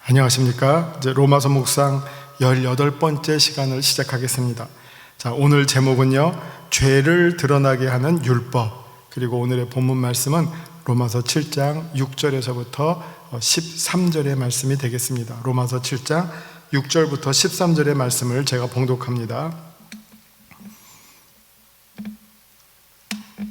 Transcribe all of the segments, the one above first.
안녕하십니까? 이제 로마서 묵상 18번째 시간을 시작하겠습니다. 자, 오늘 제목은요, 죄를 드러나게 하는 율법. 그리고 오늘의 본문 말씀은 로마서 7장 6절에서부터 13절의 말씀이 되겠습니다. 로마서 7장 6절부터 13절의 말씀을 제가 봉독합니다.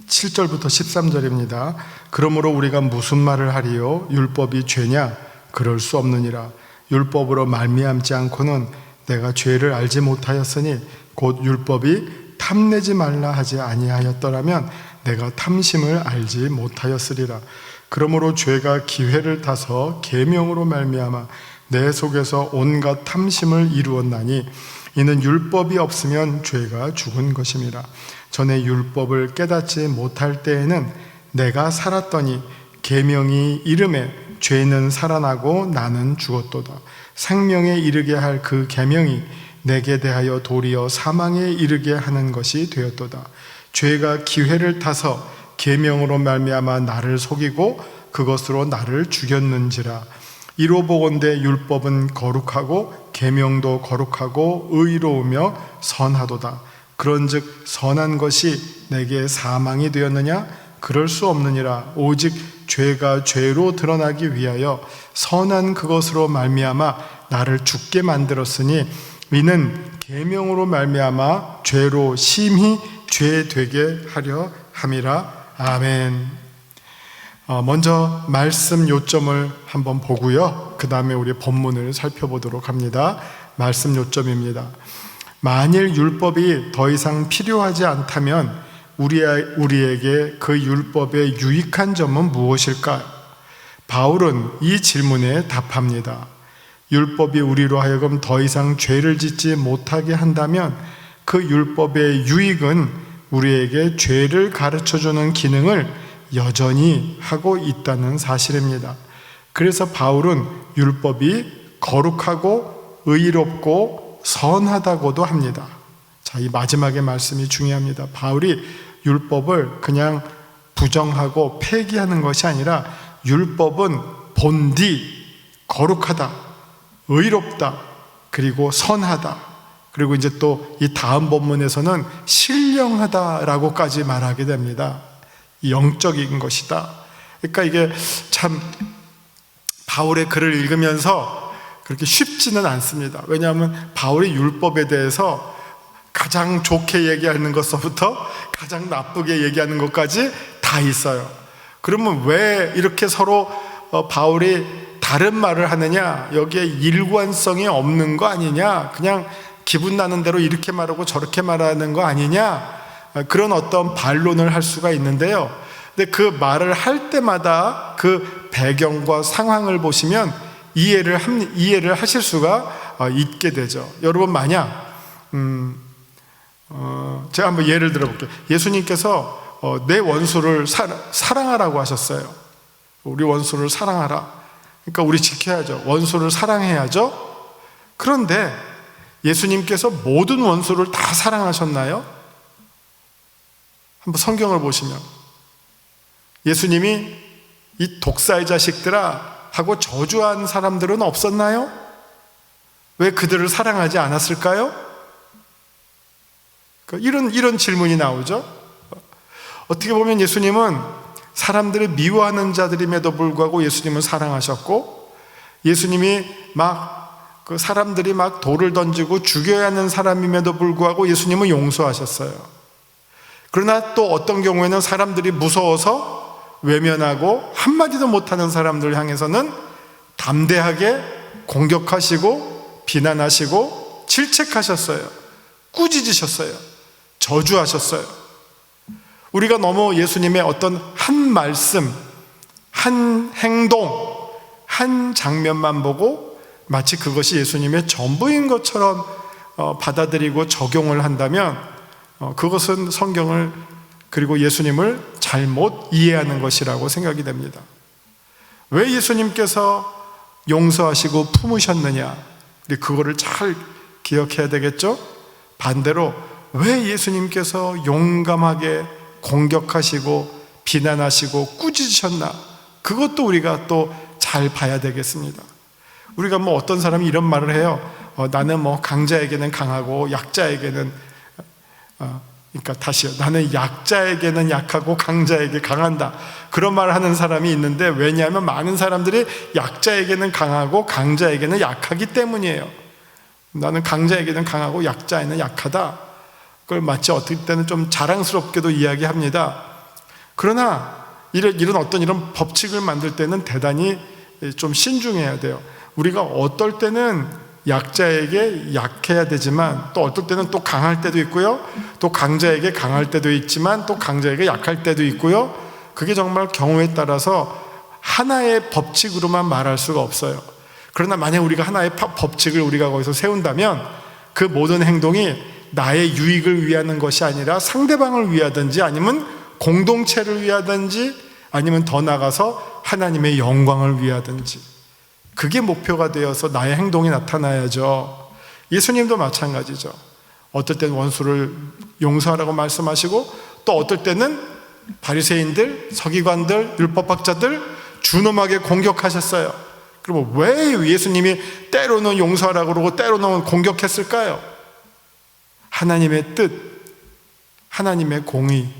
7절부터 13절입니다. 그러므로 우리가 무슨 말을 하리요? 율법이 죄냐? 그럴 수 없느니라. 율법으로 말미암지 않고는 내가 죄를 알지 못하였으니 곧 율법이 탐내지 말라 하지 아니하였더라면 내가 탐심을 알지 못하였으리라. 그러므로 죄가 기회를 타서 계명으로 말미암아 내 속에서 온갖 탐심을 이루었나니 이는 율법이 없으면 죄가 죽은 것임이라. 전에 율법을 깨닫지 못할 때에는 내가 살았더니 계명이 이름에 죄는 살아나고 나는 죽었도다. 생명에 이르게 할 그 계명이 내게 대하여 도리어 사망에 이르게 하는 것이 되었도다. 죄가 기회를 타서 계명으로 말미암아 나를 속이고 그것으로 나를 죽였는지라. 이로 보건대 율법은 거룩하고 계명도 거룩하고 의로우며 선하도다. 그런즉 선한 것이 내게 사망이 되었느냐? 그럴 수 없느니라. 오직 죄가 죄로 드러나기 위하여 선한 그것으로 말미암아 나를 죽게 만들었으니 이는 계명으로 말미암아 죄로 심히 죄 되게 하려 함이라. 아멘. 먼저 말씀 요점을 한번 보고요, 그 다음에 우리 본문을 살펴보도록 합니다. 말씀 요점입니다. 만일 율법이 더 이상 필요하지 않다면 우리에게 그 율법의 유익한 점은 무엇일까? 바울은 이 질문에 답합니다. 율법이 우리로 하여금 더 이상 죄를 짓지 못하게 한다면 그 율법의 유익은 우리에게 죄를 가르쳐주는 기능을 여전히 하고 있다는 사실입니다. 그래서 바울은 율법이 거룩하고 의롭고 선하다고도 합니다. 자, 이 마지막의 말씀이 중요합니다. 바울이 율법을 그냥 부정하고 폐기하는 것이 아니라 율법은 본디 거룩하다, 의롭다, 그리고 선하다, 그리고 이제 또 이 다음 본문에서는 신령하다라고까지 말하게 됩니다. 영적인 것이다. 그러니까 이게 참 바울의 글을 읽으면서 그렇게 쉽지는 않습니다. 왜냐하면 바울이 율법에 대해서 가장 좋게 얘기하는 것서부터 가장 나쁘게 얘기하는 것까지 다 있어요. 그러면 왜 이렇게 서로 바울이 다른 말을 하느냐? 여기에 일관성이 없는 거 아니냐? 그냥 기분 나는 대로 이렇게 말하고 저렇게 말하는 거 아니냐? 그런 어떤 반론을 할 수가 있는데요. 근데 그 말을 할 때마다 그 배경과 상황을 보시면 이해를 하실 수가 있게 되죠. 여러분, 만약 제가 한번 예를 들어 볼게요. 예수님께서 내 원수를 사랑하라고 하셨어요. 우리 원수를 사랑하라. 그러니까 우리 지켜야죠. 원수를 사랑해야죠. 그런데 예수님께서 모든 원수를 다 사랑하셨나요? 한번 성경을 보시면 예수님이 이 독사의 자식들아 하고 저주한 사람들은 없었나요? 왜 그들을 사랑하지 않았을까요? 이런 질문이 나오죠. 어떻게 보면 예수님은 사람들을 미워하는 자들임에도 불구하고 예수님은 사랑하셨고, 예수님이 그 사람들이 돌을 던지고 죽여야 하는 사람임에도 불구하고 예수님은 용서하셨어요. 그러나 또 어떤 경우에는 사람들이 무서워서 외면하고 한마디도 못하는 사람들을 향해서는 담대하게 공격하시고 비난하시고 질책하셨어요. 꾸짖으셨어요. 저주하셨어요. 우리가 너무 예수님의 어떤 한 말씀, 한 행동, 한 장면만 보고 마치 그것이 예수님의 전부인 것처럼 받아들이고 적용을 한다면 그것은 성경을 그리고 예수님을 잘못 이해하는 것이라고 생각이 됩니다. 왜 예수님께서 용서하시고 품으셨느냐? 우리 그거를 잘 기억해야 되겠죠? 반대로 왜 예수님께서 용감하게 공격하시고 비난하시고 꾸짖으셨나? 그것도 우리가 또 잘 봐야 되겠습니다. 우리가 뭐 어떤 사람이 이런 말을 해요. 나는 뭐 강자에게는 강하고 약자에게는 그러니까 다시요. 나는 약자에게는 약하고 강자에게 강한다. 그런 말을 하는 사람이 있는데, 왜냐하면 많은 사람들이 약자에게는 강하고 강자에게는 약하기 때문이에요. 나는 강자에게는 강하고 약자에는 약하다. 그걸 마치 어떨 때는 좀 자랑스럽게도 이야기합니다. 그러나 이런 어떤 이런 법칙을 만들 때는 대단히 좀 신중해야 돼요. 우리가 어떨 때는 약자에게 약해야 되지만, 또 어떨 때는 또 강할 때도 있고요, 또 강자에게 강할 때도 있지만 또 강자에게 약할 때도 있고요. 그게 정말 경우에 따라서 하나의 법칙으로만 말할 수가 없어요. 그러나 만약 우리가 하나의 법칙을 우리가 거기서 세운다면 그 모든 행동이 나의 유익을 위하는 것이 아니라 상대방을 위하든지, 아니면 공동체를 위하든지, 아니면 더 나아가서 하나님의 영광을 위하든지, 그게 목표가 되어서 나의 행동이 나타나야죠. 예수님도 마찬가지죠. 어떨 때는 원수를 용서하라고 말씀하시고, 또 어떨 때는 바리새인들, 서기관들, 율법학자들 준엄하게 공격하셨어요. 그럼 왜 예수님이 때로는 용서하라고 그러고 때로는 공격했을까요? 하나님의 뜻, 하나님의 공의,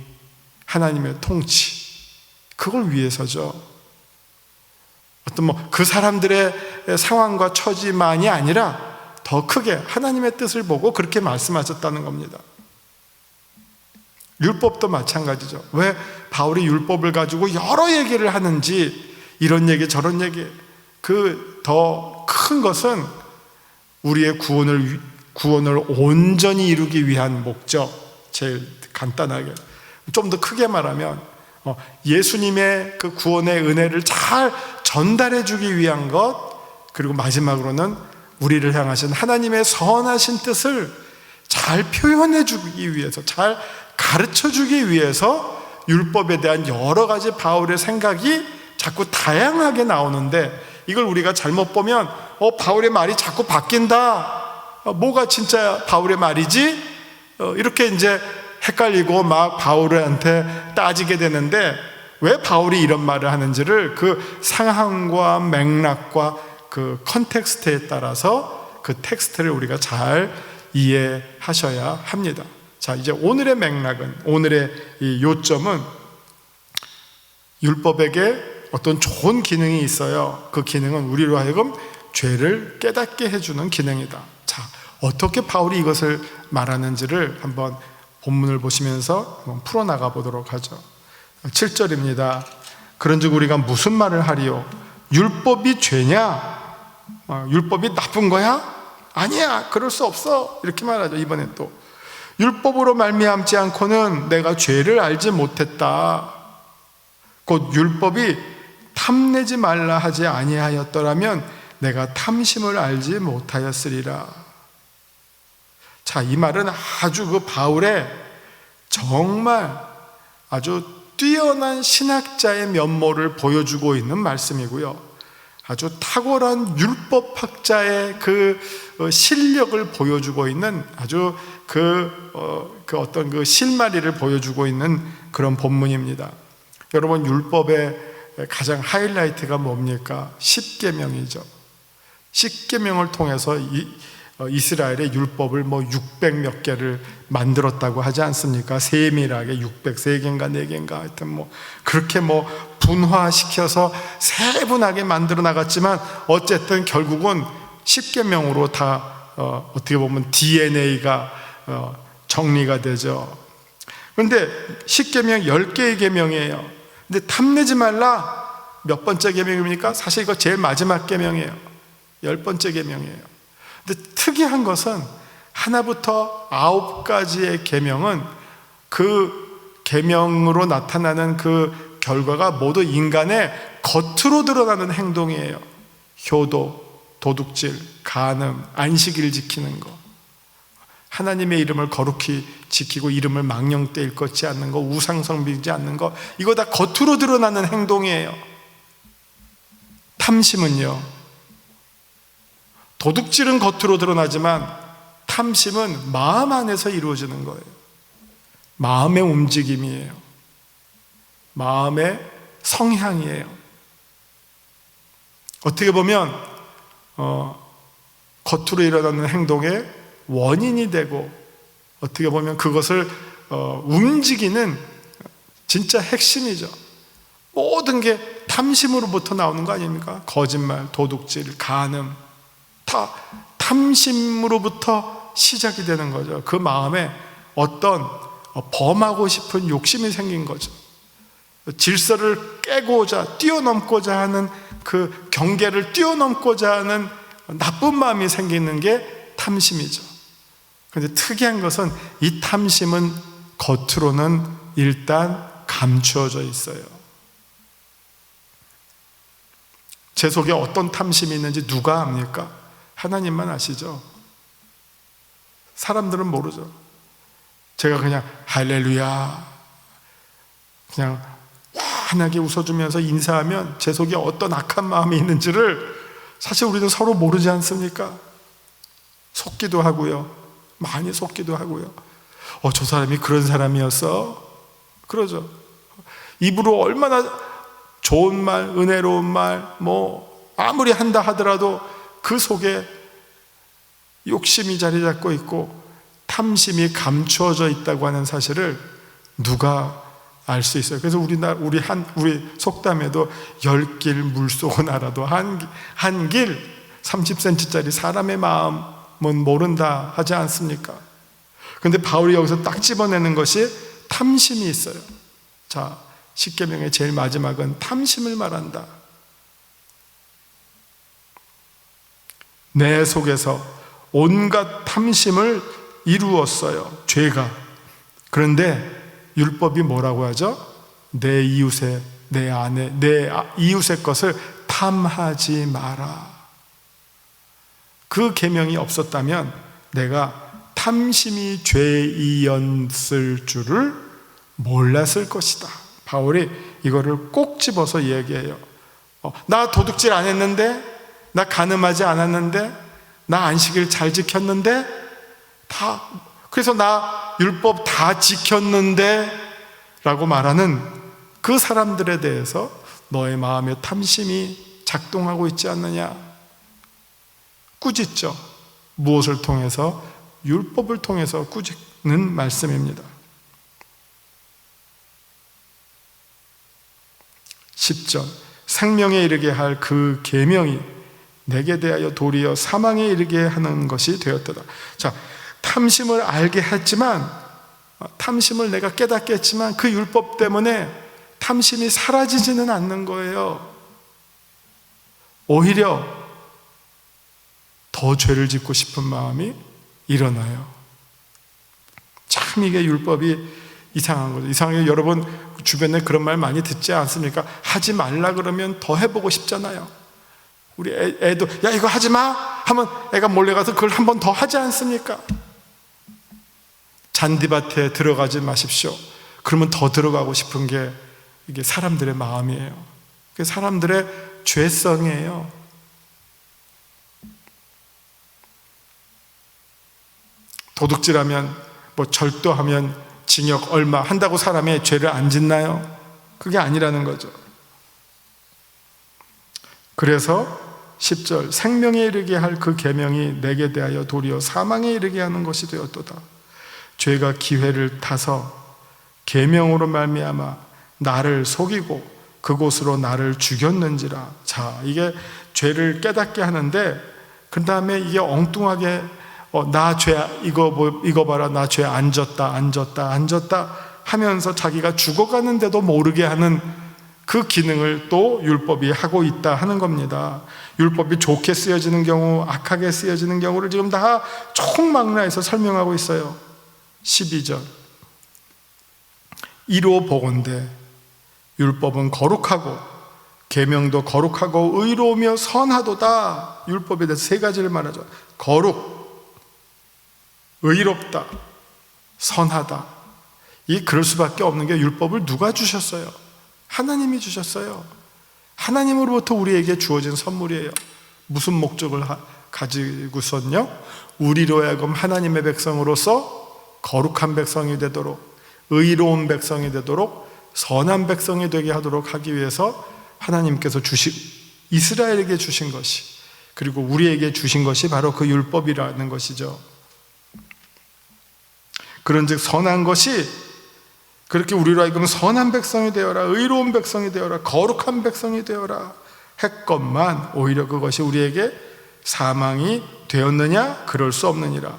하나님의 통치, 그걸 위해서죠. 어떤 그 사람들의 상황과 처지만이 아니라 더 크게 하나님의 뜻을 보고 그렇게 말씀하셨다는 겁니다. 율법도 마찬가지죠. 왜 바울이 율법을 가지고 여러 얘기를 하는지, 이런 얘기 저런 얘기, 그 더 큰 것은 우리의 구원을 온전히 이루기 위한 목적. 제일 간단하게, 좀 더 크게 말하면 예수님의 그 구원의 은혜를 잘 전달해 주기 위한 것, 그리고 마지막으로는 우리를 향하신 하나님의 선하신 뜻을 잘 표현해 주기 위해서, 잘 가르쳐 주기 위해서 율법에 대한 여러 가지 바울의 생각이 자꾸 다양하게 나오는데, 이걸 우리가 잘못 보면 바울의 말이 자꾸 바뀐다, 뭐가 진짜 바울의 말이지? 이렇게 이제 헷갈리고 막 바울한테 따지게 되는데, 왜 바울이 이런 말을 하는지를 그 상황과 맥락과 그 컨텍스트에 따라서 그 텍스트를 우리가 잘 이해하셔야 합니다. 자, 이제 오늘의 맥락은, 오늘의 이 요점은 율법에게 어떤 좋은 기능이 있어요. 그 기능은 우리로 하여금 죄를 깨닫게 해주는 기능이다. 자, 어떻게 바울이 이것을 말하는지를 한번 본문을 보시면서 한번 풀어나가 보도록 하죠. 7절입니다. 그런즉 우리가 무슨 말을 하리요? 율법이 죄냐? 율법이 나쁜 거야? 아니야, 그럴 수 없어, 이렇게 말하죠. 이번엔 또 율법으로 말미암지 않고는 내가 죄를 알지 못했다. 곧 율법이 탐내지 말라 하지 아니하였더라면 내가 탐심을 알지 못하였으리라. 자, 이 말은 아주 그 바울의 정말 아주 뛰어난 신학자의 면모를 보여주고 있는 말씀이고요, 아주 탁월한 율법학자의 그 실력을 보여주고 있는 아주 어떤 그 실마리를 보여주고 있는 그런 본문입니다. 여러분, 율법의 가장 하이라이트가 뭡니까? 십계명이죠. 십계명을 통해서 이스라엘의 율법을 600 몇 개를 만들었다고 하지 않습니까? 세밀하게 603개인가 4개인가 하여튼 그렇게 분화시켜서 세분하게 만들어 나갔지만, 어쨌든 결국은 십계명으로 다 어떻게 보면 DNA가 정리가 되죠. 그런데 십계명 10개의 계명이에요. 근데 탐내지 말라, 몇 번째 계명입니까? 사실 이거 제일 마지막 계명이에요. 10번째 계명이에요. 근데 특이한 것은 하나부터 9가지의 계명은 그 계명으로 나타나는 그 결과가 모두 인간의 겉으로 드러나는 행동이에요. 효도, 도둑질, 간음, 안식일 지키는 거, 하나님의 이름을 거룩히 지키고 이름을 망령되 일컫지 않는 거, 우상 섬기지 않는 거, 이거 다 겉으로 드러나는 행동이에요. 탐심은요, 도둑질은 겉으로 드러나지만 탐심은 마음 안에서 이루어지는 거예요. 마음의 움직임이에요. 마음의 성향이에요. 어떻게 보면 겉으로 일어나는 행동의 원인이 되고, 어떻게 보면 그것을 움직이는 진짜 핵심이죠. 모든 게 탐심으로부터 나오는 거 아닙니까? 거짓말, 도둑질, 간음, 다 탐심으로부터 시작이 되는 거죠. 그 마음에 어떤 범하고 싶은 욕심이 생긴 거죠. 질서를 깨고자, 뛰어넘고자 하는, 그 경계를 뛰어넘고자 하는 나쁜 마음이 생기는 게 탐심이죠. 그런데 특이한 것은 이 탐심은 겉으로는 일단 감추어져 있어요. 제 속에 어떤 탐심이 있는지 누가 압니까? 하나님만 아시죠. 사람들은 모르죠. 제가 그냥 할렐루야 그냥 환하게 웃어주면서 인사하면 제 속에 어떤 악한 마음이 있는지를 사실 우리도 서로 모르지 않습니까? 속기도 하고요, 많이 속기도 하고요. 저 사람이 그런 사람이었어? 그러죠. 입으로 얼마나 좋은 말, 은혜로운 말, 아무리 한다 하더라도 그 속에 욕심이 자리 잡고 있고 탐심이 감추어져 있다고 하는 사실을 누가 알 수 있어요. 그래서 우리 속담에도 10길 물속은 알아도 한 길 30cm짜리 사람의 마음은 모른다 하지 않습니까? 그런데 바울이 여기서 딱 집어내는 것이 탐심이 있어요. 자, 십계명의 제일 마지막은 탐심을 말한다. 내 속에서 온갖 탐심을 이루었어요, 죄가. 그런데 율법이 뭐라고 하죠? 내 이웃의, 내 아내, 내 이웃의 것을 탐하지 마라. 그 계명이 없었다면 내가 탐심이 죄이었을 줄을 몰랐을 것이다. 바울이 이거를 꼭 집어서 얘기해요. 나 도둑질 안 했는데, 나 간음하지 않았는데, 나 안식일 잘 지켰는데, 그래서 나 율법 다 지켰는데 라고 말하는 그 사람들에 대해서 너의 마음에 탐심이 작동하고 있지 않느냐? 꾸짖죠. 무엇을 통해서? 율법을 통해서 꾸짖는 말씀입니다. 10절, 생명에 이르게 할 그 계명이 내게 대하여 도리어 사망에 이르게 하는 것이 되었도다. 자, 탐심을 알게 했지만, 탐심을 내가 깨닫게 했지만 그 율법 때문에 탐심이 사라지지는 않는 거예요. 오히려 더 죄를 짓고 싶은 마음이 일어나요. 참 이게 율법이 이상한 거죠. 이상하게 여러분 주변에 그런 말 많이 듣지 않습니까? 하지 말라 그러면 더 해보고 싶잖아요. 우리 애도 야 이거 하지 마 하면 애가 몰래 가서 그걸 한 번 더 하지 않습니까? 잔디밭에 들어가지 마십시오. 그러면 더 들어가고 싶은 게 이게 사람들의 마음이에요. 그게 사람들의 죄성이에요. 도둑질하면 절도하면 징역 얼마 한다고 사람의 죄를 안 짓나요? 그게 아니라는 거죠. 그래서 10절, 생명에 이르게 할 그 계명이 내게 대하여 도리어 사망에 이르게 하는 것이 되었도다. 죄가 기회를 타서 계명으로 말미암아 나를 속이고 그곳으로 나를 죽였는지라. 자, 이게 죄를 깨닫게 하는데 그 다음에 이게 엉뚱하게 나 죄 이거 봐라, 나 죄 안 졌다 하면서 자기가 죽어가는데도 모르게 하는 그 기능을 또 율법이 하고 있다 하는 겁니다. 율법이 좋게 쓰여지는 경우, 악하게 쓰여지는 경우를 지금 다 총망라해서 설명하고 있어요. 12절, 이로 보건대 율법은 거룩하고 계명도 거룩하고 의로우며 선하도다. 율법에 대해서 세 가지를 말하죠. 거룩, 의롭다, 선하다. 그럴 수밖에 없는 게 율법을 누가 주셨어요? 하나님이 주셨어요. 하나님으로부터 우리에게 주어진 선물이에요. 무슨 목적을 가지고선요? 우리로 하여금 하나님의 백성으로서 거룩한 백성이 되도록, 의로운 백성이 되도록, 선한 백성이 되게 하도록 하기 위해서 하나님께서 이스라엘에게 주신 것이, 그리고 우리에게 주신 것이 바로 그 율법이라는 것이죠. 그런즉 선한 것이 그렇게 우리로 하여금 선한 백성이 되어라, 의로운 백성이 되어라, 거룩한 백성이 되어라 했건만 오히려 그것이 우리에게 사망이 되었느냐? 그럴 수 없느니라.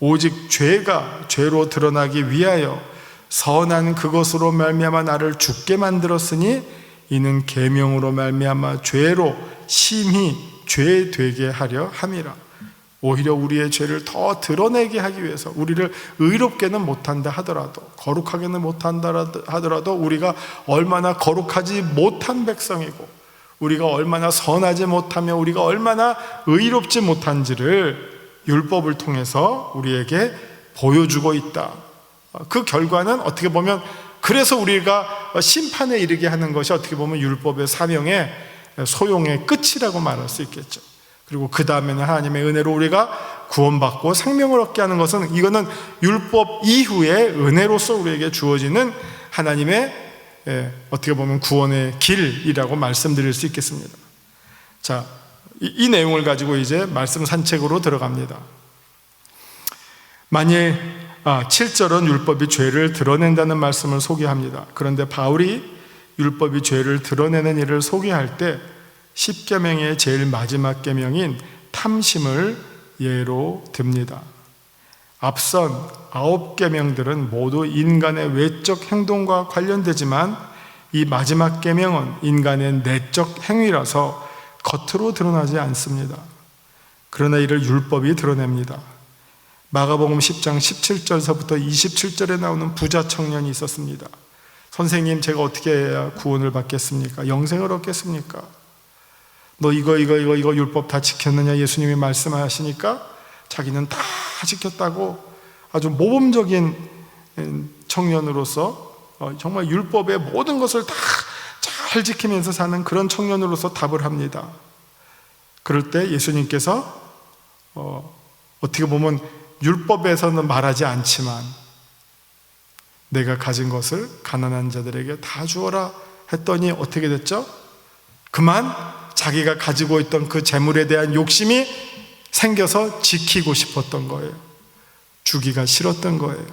오직 죄가 죄로 드러나기 위하여 선한 그것으로 말미암아 나를 죽게 만들었으니 이는 계명으로 말미암아 죄로 심히 죄되게 하려 함이라. 오히려 우리의 죄를 더 드러내게 하기 위해서, 우리를 의롭게는 못한다 하더라도, 거룩하게는 못한다 하더라도 우리가 얼마나 거룩하지 못한 백성이고 우리가 얼마나 선하지 못하며 우리가 얼마나 의롭지 못한지를 율법을 통해서 우리에게 보여주고 있다. 그 결과는 어떻게 보면, 그래서 우리가 심판에 이르게 하는 것이 어떻게 보면 율법의 사명의 소용의 끝이라고 말할 수 있겠죠. 그리고 그 다음에는 하나님의 은혜로 우리가 구원받고 생명을 얻게 하는 것은, 이거는 율법 이후에 은혜로서 우리에게 주어지는 하나님의 어떻게 보면 구원의 길이라고 말씀드릴 수 있겠습니다. 자, 이 내용을 가지고 이제 말씀 산책으로 들어갑니다. 만일 7절은 율법이 죄를 드러낸다는 말씀을 소개합니다. 그런데 바울이 율법이 죄를 드러내는 일을 소개할 때 10계명의 제일 마지막 계명인 탐심을 예로 듭니다. 앞선 9계명들은 모두 인간의 외적 행동과 관련되지만 이 마지막 계명은 인간의 내적 행위라서 겉으로 드러나지 않습니다. 그러나 이를 율법이 드러냅니다. 마가복음 10장 17절서부터 27절에 나오는 부자 청년이 있었습니다. 선생님, 제가 어떻게 해야 구원을 받겠습니까? 영생을 얻겠습니까? 너 이거 율법 다 지켰느냐? 예수님이 말씀하시니까 자기는 다 지켰다고 아주 모범적인 청년으로서 정말 율법의 모든 것을 다 잘 지키면서 사는 그런 청년으로서 답을 합니다. 그럴 때 예수님께서 어떻게 보면 율법에서는 말하지 않지만 내가 가진 것을 가난한 자들에게 다 주어라 했더니 어떻게 됐죠? 그만 자기가 가지고 있던 그 재물에 대한 욕심이 생겨서 지키고 싶었던 거예요. 주기가 싫었던 거예요.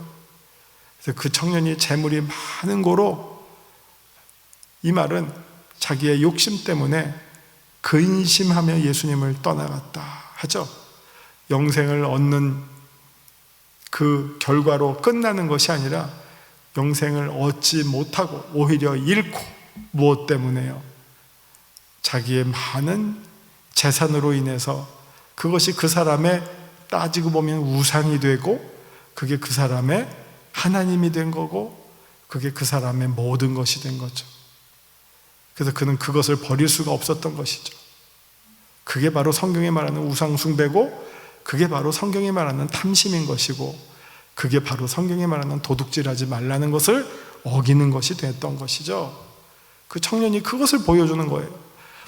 그래서 그 청년이 재물이 많은 고로, 이 말은 자기의 욕심 때문에 근심하며 예수님을 떠나갔다 하죠. 영생을 얻는 그 결과로 끝나는 것이 아니라 영생을 얻지 못하고 오히려 잃고, 무엇 때문에요? 자기의 많은 재산으로 인해서 그것이 그 사람의 따지고 보면 우상이 되고, 그게 그 사람의 하나님이 된 거고, 그게 그 사람의 모든 것이 된 거죠. 그래서 그는 그것을 버릴 수가 없었던 것이죠. 그게 바로 성경이 말하는 우상 숭배고, 그게 바로 성경이 말하는 탐심인 것이고, 그게 바로 성경이 말하는 도둑질하지 말라는 것을 어기는 것이 됐던 것이죠. 그 청년이 그것을 보여주는 거예요.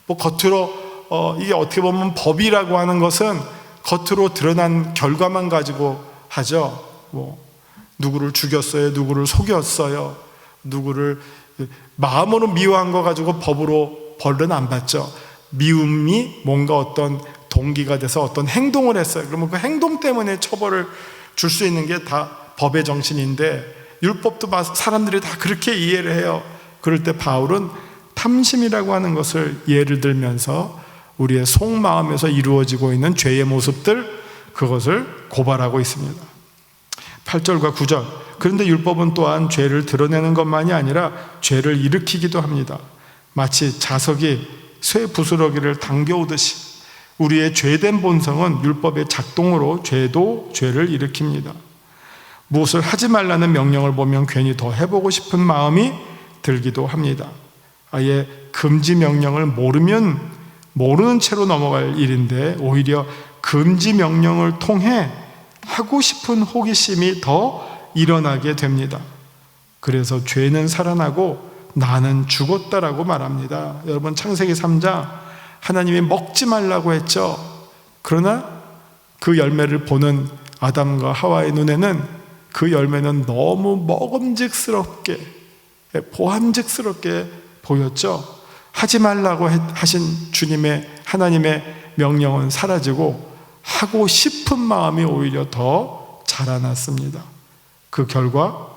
뭐 겉으로 이게 어떻게 보면 법이라고 하는 것은 겉으로 드러난 결과만 가지고 하죠. 뭐 누구를 죽였어요, 누구를 속였어요, 누구를 마음으로 미워한 거 가지고 법으로 벌은 안 받죠. 미움이 뭔가 어떤 동기가 돼서 어떤 행동을 했어요. 그러면 그 행동 때문에 처벌을 줄 수 있는 게 다 법의 정신인데, 율법도 사람들이 다 그렇게 이해를 해요. 그럴 때 바울은 탐심이라고 하는 것을 예를 들면서 우리의 속마음에서 이루어지고 있는 죄의 모습들, 그것을 고발하고 있습니다. 8절과 9절. 그런데 율법은 또한 죄를 드러내는 것만이 아니라 죄를 일으키기도 합니다. 마치 자석이 쇠 부스러기를 당겨오듯이 우리의 죄된 본성은 율법의 작동으로 죄를 일으킵니다. 무엇을 하지 말라는 명령을 보면 괜히 더 해보고 싶은 마음이 들기도 합니다. 아예 금지 명령을 모르는 채로 넘어갈 일인데, 오히려 금지 명령을 통해 하고 싶은 호기심이 더 일어나게 됩니다. 그래서 죄는 살아나고 나는 죽었다라고 말합니다. 여러분, 창세기 3장 하나님이 먹지 말라고 했죠. 그러나 그 열매를 보는 아담과 하와의 눈에는 그 열매는 너무 먹음직스럽게, 보암직스럽게 보였죠. 하지 말라고 하신 하나님의 명령은 사라지고 하고 싶은 마음이 오히려 더 자라났습니다. 그 결과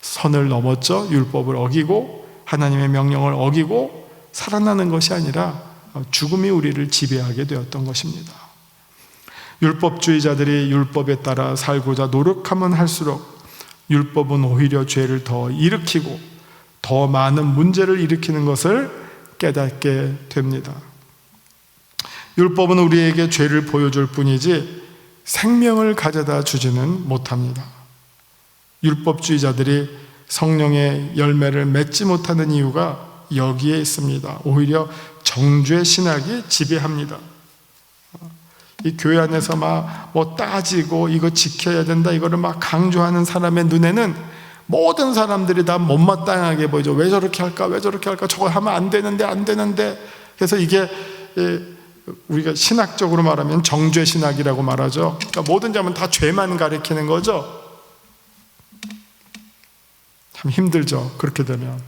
선을 넘었죠. 율법을 어기고 하나님의 명령을 어기고 살아나는 것이 아니라 죽음이 우리를 지배하게 되었던 것입니다. 율법주의자들이 율법에 따라 살고자 노력하면 할수록 율법은 오히려 죄를 더 일으키고 더 많은 문제를 일으키는 것을 깨닫게 됩니다. 율법은 우리에게 죄를 보여줄 뿐이지 생명을 가져다 주지는 못합니다. 율법주의자들이 성령의 열매를 맺지 못하는 이유가 여기에 있습니다. 오히려 정죄 신학이 지배합니다. 이 교회 안에서 막 뭐 따지고 이거 지켜야 된다 이거를 막 강조하는 사람의 눈에는 모든 사람들이 다 못마땅하게 보이죠. 왜 저렇게 할까? 왜 저렇게 할까? 저거 하면 안 되는데. 그래서 이게 우리가 신학적으로 말하면 정죄 신학이라고 말하죠. 그러니까 뭐든지 하면 다 죄만 가리키는 거죠. 참 힘들죠. 그렇게 되면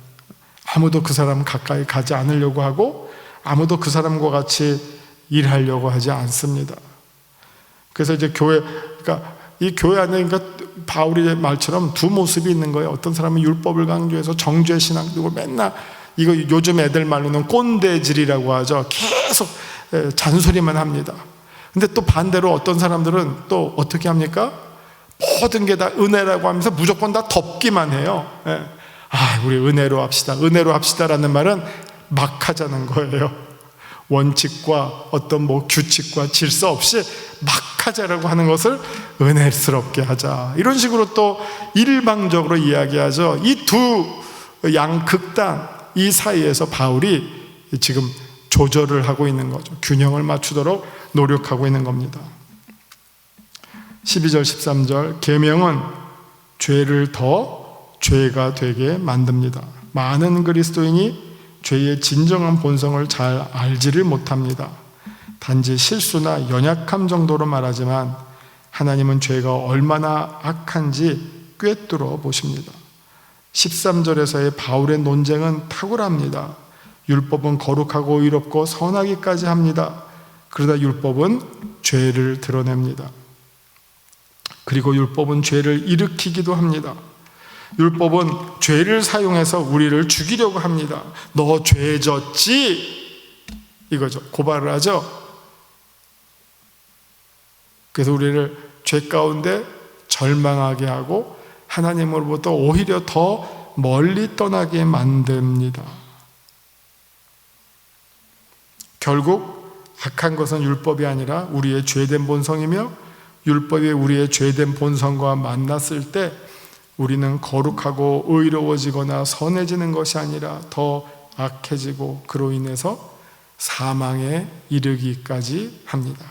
아무도 그 사람 가까이 가지 않으려고 하고 아무도 그 사람과 같이 일하려고 하지 않습니다. 그래서 이제 그러니까 이 교회 안에 그러니까 바울의 말처럼 두 모습이 있는 거예요. 어떤 사람은 율법을 강조해서 정죄 신학, 그리고 맨날 이거 요즘 애들 말로는 꼰대질이라고 하죠. 계속 잔소리만 합니다. 근데 또 반대로 어떤 사람들은 또 어떻게 합니까? 모든 게 다 은혜라고 하면서 무조건 다 덮기만 해요. 우리 은혜로 합시다라는 말은 막 하자는 거예요. 원칙과 어떤 규칙과 질서 없이 막 하자라고 하는 것을 은혜스럽게 하자. 이런 식으로 또 일방적으로 이야기하죠. 이 두 양극단 이 사이에서 바울이 지금 조절을 하고 있는 거죠. 균형을 맞추도록 노력하고 있는 겁니다. 12절 13절 계명은 죄를 더 죄가 되게 만듭니다. 많은 그리스도인이 죄의 진정한 본성을 잘 알지를 못합니다. 단지 실수나 연약함 정도로 말하지만 하나님은 죄가 얼마나 악한지 꿰뚫어 보십니다. 13절에서의 바울의 논쟁은 탁월합니다. 율법은 거룩하고 의롭고 선하기까지 합니다. 그러다 율법은 죄를 드러냅니다. 그리고 율법은 죄를 일으키기도 합니다. 율법은 죄를 사용해서 우리를 죽이려고 합니다. 너 죄 졌지? 이거죠. 고발을 하죠. 그래서 우리를 죄 가운데 절망하게 하고 하나님으로부터 오히려 더 멀리 떠나게 만듭니다. 결국 악한 것은 율법이 아니라 우리의 죄된 본성이며 율법이 우리의 죄된 본성과 만났을 때 우리는 거룩하고 의로워지거나 선해지는 것이 아니라 더 악해지고 그로 인해서 사망에 이르기까지 합니다.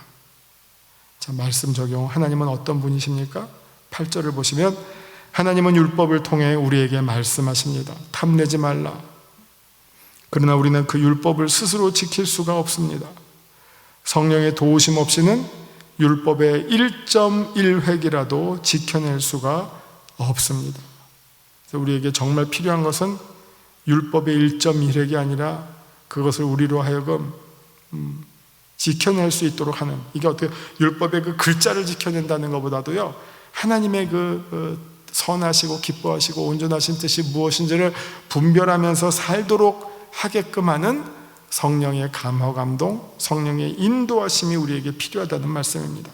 자, 말씀 적용. 하나님은 어떤 분이십니까? 8절을 보시면 하나님은 율법을 통해 우리에게 말씀하십니다. 탐내지 말라. 그러나 우리는 그 율법을 스스로 지킬 수가 없습니다. 성령의 도우심 없이는 율법의 1.1획이라도 지켜낼 수가 없습니다. 그래서 우리에게 정말 필요한 것은 율법의 1.1획이 아니라 그것을 우리로 하여금 지켜낼 수 있도록 하는, 이게 어떻게 율법의 그 글자를 지켜낸다는 것보다도요, 하나님의 그 선하시고 기뻐하시고 온전하신 뜻이 무엇인지를 분별하면서 살도록 하게끔 하는 성령의 감화 감동, 성령의 인도하심이 우리에게 필요하다는 말씀입니다.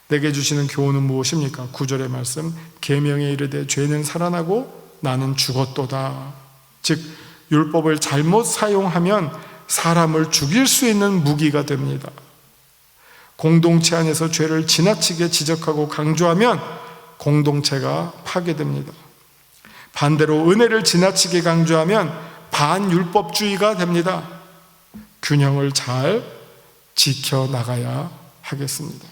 내게 주시는 교훈은 무엇입니까? 9절의 말씀, 계명에 이르되 죄는 살아나고 나는 죽었도다. 즉 율법을 잘못 사용하면 사람을 죽일 수 있는 무기가 됩니다. 공동체 안에서 죄를 지나치게 지적하고 강조하면 공동체가 파괴됩니다. 반대로 은혜를 지나치게 강조하면 반율법주의가 됩니다. 균형을 잘 지켜나가야 하겠습니다.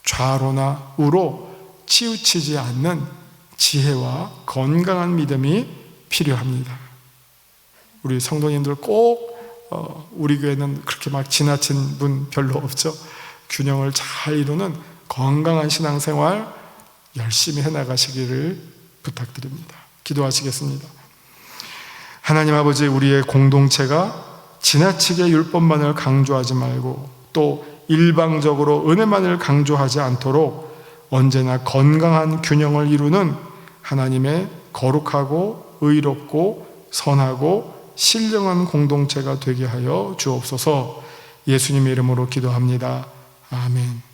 좌로나 우로 치우치지 않는 지혜와 건강한 믿음이 필요합니다. 우리 성도님들 꼭 우리 교회는 그렇게 막 지나친 분 별로 없죠. 균형을 잘 이루는 건강한 신앙생활 열심히 해나가시기를 부탁드립니다. 기도하시겠습니다. 하나님 아버지, 우리의 공동체가 지나치게 율법만을 강조하지 말고 또 일방적으로 은혜만을 강조하지 않도록 언제나 건강한 균형을 이루는 하나님의 거룩하고 의롭고 선하고 신령한 공동체가 되게 하여 주옵소서. 예수님의 이름으로 기도합니다. 아멘.